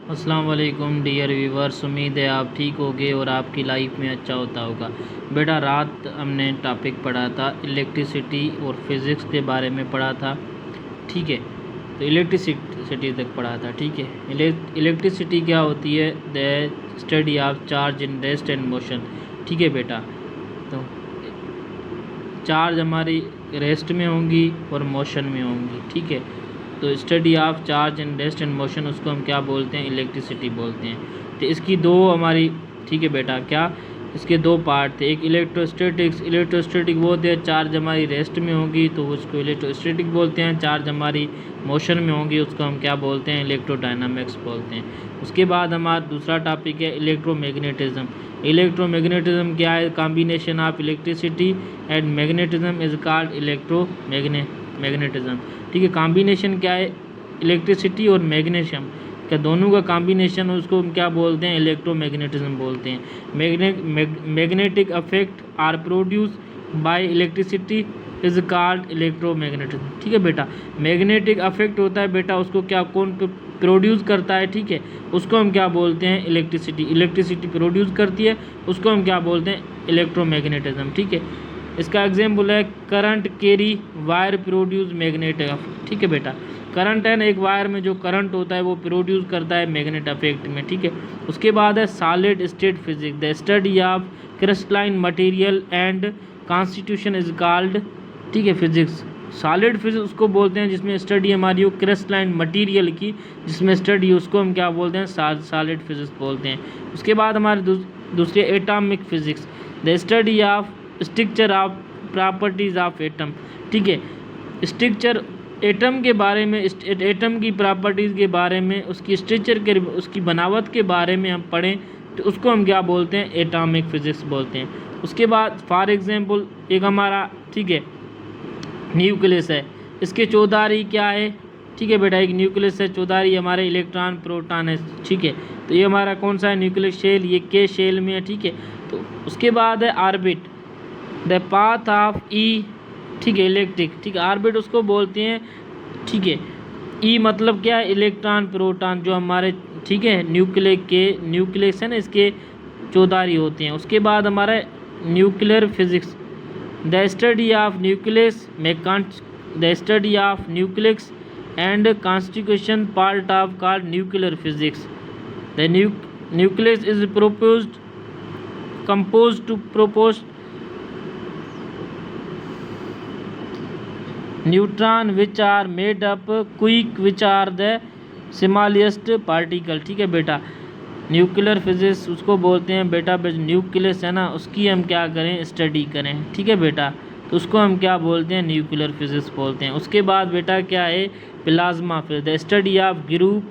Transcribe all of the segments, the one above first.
अस्सलाम वालेकुम dear viewers, उम्मीद है आप ठीक होगे और आपकी लाइफ में अच्छा होता होगा। बेटा रात हमने टॉपिक पढ़ा था इलेक्ट्रिसिटी और फिज़िक्स के बारे में पढ़ा था, ठीक है। तो इलेक्ट्रिसिटी तक पढ़ा था, ठीक है। इलेक्ट्रिसिटी क्या होती है? The study of charge in rest and motion, ठीक है बेटा। तो चार्ज हमारी रेस्ट में होंगी और मोशन में होंगी, ठीक है। तो study of charge and rest and motion, उसको हम क्या बोलते हैं? इलेक्ट्रिसिटी बोलते हैं। तो इसकी दो हमारी, ठीक है बेटा, क्या इसके दो पार्ट थे। एक इलेक्ट्रोस्टैटिक वो होते हैं, चार्ज हमारी रेस्ट में होगी तो उसको इलेक्ट्रोस्टैटिक बोलते हैं। चार्ज हमारी मोशन में होंगी उसको हम क्या बोलते हैं? इलेक्ट्रोडायनामिक्स बोलते हैं। उसके बाद हमारा दूसरा टॉपिक है इलेक्ट्रोमैग्नेटिज्म। इलेक्ट्रोमैग्नेटिज्म क्या है? Combination of electricity and magnetism is called electromagnetism, ठीक है। कॉम्बिनेशन क्या है? इलेक्ट्रिसिटी और मैग्नीशियम क्या दोनों का कॉम्बिनेशन, उसको हम क्या बोलते हैं? इलेक्ट्रोमैग्नेटिज्म बोलते हैं। Magnetic effect are produce by electricity is called electromagnetism, ठीक है बेटा। मैग्नेटिक इफेक्ट होता है बेटा, उसको क्या कौन प्रोड्यूस करता है? ठीक है, उसको हम क्या बोलते हैं? इलेक्ट्रिसिटी प्रोड्यूस करती है, उसको हम क्या बोलते हैं? इलेक्ट्रोमैग्नेटिज्म, ठीक है। इसका एग्जाम्पल है current carry wire produce magnetic, ठीक है बेटा। करंट है ना, एक वायर में जो करंट होता है वो प्रोड्यूस करता है मैग्नेट इफेक्ट में, ठीक है। उसके बाद है solid state physics, the study of crystalline material and constitution is called, ठीक है, फिजिक्स। सॉलिड फिजिक्स उसको बोलते हैं जिसमें स्टडी हमारी हो क्रिस्टलाइन मटेरियल की, जिसमें स्टडी उसको हम क्या बोलते हैं? सॉलिड फिजिक्स बोलते हैं। उसके बाद हमारे दूसरे atomic physics, the study of structure of properties of atom, ठीक है। स्ट्रक्चर एटम के बारे में, एटम की प्रॉपर्टीज़ के बारे में, उसकी स्ट्रक्चर के, उसकी बनावट के बारे में हम पढ़ें तो उसको हम क्या बोलते हैं? एटॉमिक फिजिक्स बोलते हैं। उसके बाद फॉर एग्जांपल एक हमारा, ठीक है, न्यूक्लियस है, इसके चौधारी क्या है? ठीक है बेटा, एक न्यूक्लियस है, चौधारी हमारे इलेक्ट्रॉन प्रोटॉन है, ठीक है। तो ये हमारा कौन सा है? न्यूक्लियस शेल, ये के शेल में है, ठीक है। तो उसके बाद है ऑर्बिट, द पाथ ऑफ ई, ठीक है, इलेक्ट्रिक, ठीक है। ऑर्बिट उसको बोलते हैं, ठीक है। ई मतलब क्या है? इलेक्ट्रॉन प्रोटॉन जो हमारे, ठीक है, न्यूक्लियस है ना, इसके चौधारी होते हैं। उसके बाद हमारा nuclear physics, the study of nucleus the study of nucleus and constitution part of called nuclear physics. The nucleus is composed to propose neutron which are made up quick which are the smallest particle, ठीक है बेटा। Nuclear physics उसको बोलते हैं बेटा, nucleus है ना, उसकी हम क्या करें? स्टडी करें, ठीक है बेटा। तो उसको हम क्या बोलते हैं? न्यूक्लियर फिजिक्स बोलते हैं। उसके बाद बेटा क्या है? Plasma physics, the study of group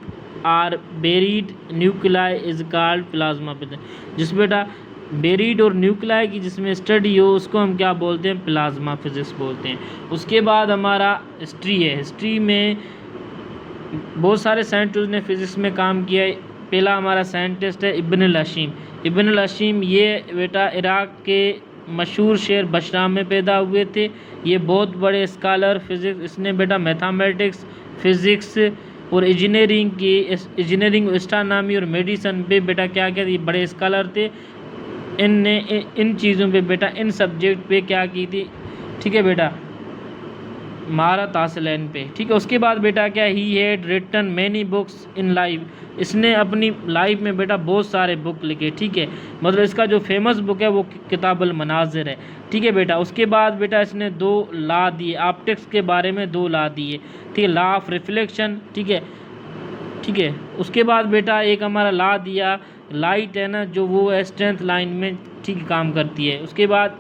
are buried nuclei is called plasma physics. जिस बेटा बेरीड और न्यूक्लियाई की जिसमें स्टडी हो उसको हम क्या बोलते हैं? प्लाज्मा फिजिक्स बोलते हैं। उसके बाद हमारा हिस्ट्री है। हिस्ट्री में बहुत सारे साइंटिस्ट ने फिजिक्स में काम किया है। पहला हमारा साइंटिस्ट है इब्न अल हशीम। इब्न अल हशीम ये बेटा इराक़ के मशहूर शहर बशरा में पैदा हुए थे। ये बहुत बड़े स्कॉलर फिजिक्स, इसने बेटा मैथमेटिक्स, फिज़िक्स और इंजीनियरिंग, एस्ट्रोनॉमी और मेडिसिन पे बेटा क्या किया? ये बड़े स्कॉलर थे। इनने इन चीज़ों पे बेटा, इन सब्जेक्ट पे क्या की थी? ठीक है बेटा, महारत हासिल है इन पे, ठीक है। उसके बाद बेटा क्या? He had written many books in life, इसने अपनी लाइफ में बेटा बहुत सारे बुक लिखे, ठीक है। मतलब इसका जो फेमस बुक है वो किताबुल मनाज़िर है, ठीक है बेटा। उसके बाद बेटा इसने 2 लॉ दिए, ऑप्टिक्स के बारे में 2 लॉ दिए, ठीक है, लॉ ऑफ रिफ्लेक्शन, ठीक है, ठीक है। उसके बाद बेटा एक हमारा लॉ दिया, लाइट है ना जो वो स्ट्रेंथ लाइन में ठीक काम करती है। उसके बाद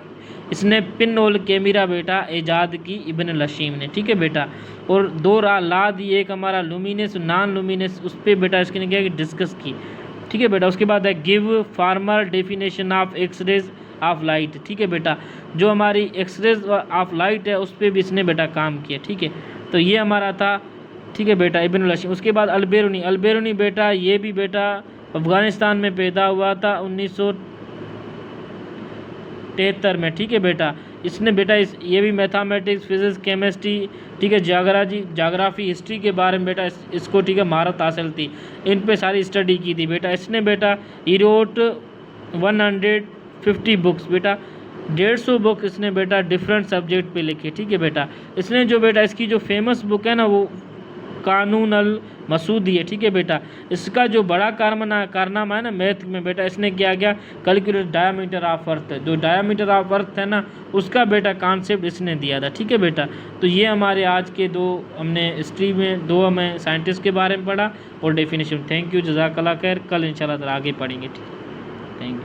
इसने पिन होल कैमरा बेटा ईजाद की इब्न अल हशीम ने, ठीक है बेटा। और 2 लॉ दिए, एक हमारा लुमिनस नॉन लुमिनस, उस पर बेटा इसने क्या डिस्कस की, ठीक है बेटा। उसके बाद है give formal definition of x rays of light, ठीक है बेटा। जो हमारी एक्सरेज ऑफ लाइट है उस पर भी इसने बेटा काम किया, ठीक है। तो ये हमारा था, ठीक है बेटा, इब्न अल हशीम। उसके बाद अलबेरूनी बेटा, ये भी बेटा अफ़गानिस्तान में पैदा हुआ था 1973 में, ठीक है बेटा। इसने बेटा ये भी मैथमेटिक्स, फिजिक्स, केमिस्ट्री, ठीक है, जाग्राफी, हिस्ट्री के बारे में बेटा इसको, ठीक है, महारत हासिल थी, इन पे सारी स्टडी की थी बेटा इसने। बेटा ही रोट 150 बुक्स, बेटा 150 बुक इसने बेटा डिफरेंट सब्जेक्ट पे लिखी, ठीक है बेटा। इसने जो बेटा इसकी जो फेमस बुक है ना वो कानून अल मसूदी है, ठीक है बेटा। इसका जो बड़ा कारनामा है ना मैथ में बेटा, इसने क्या किया, कैलकुलेट डायमीटर ऑफ अर्थ, जो डायमीटर ऑफ अर्थ है ना उसका बेटा कॉन्सेप्ट इसने दिया था, ठीक है बेटा। तो ये हमारे आज के हमने हिस्ट्री में हमें साइंटिस्ट के बारे में पढ़ा और डेफिनेशन। थैंक यू, जज़ाकल्लाह खैर। कल इंशाल्लाह आगे पढ़ेंगे, ठीक है, थैंक यू।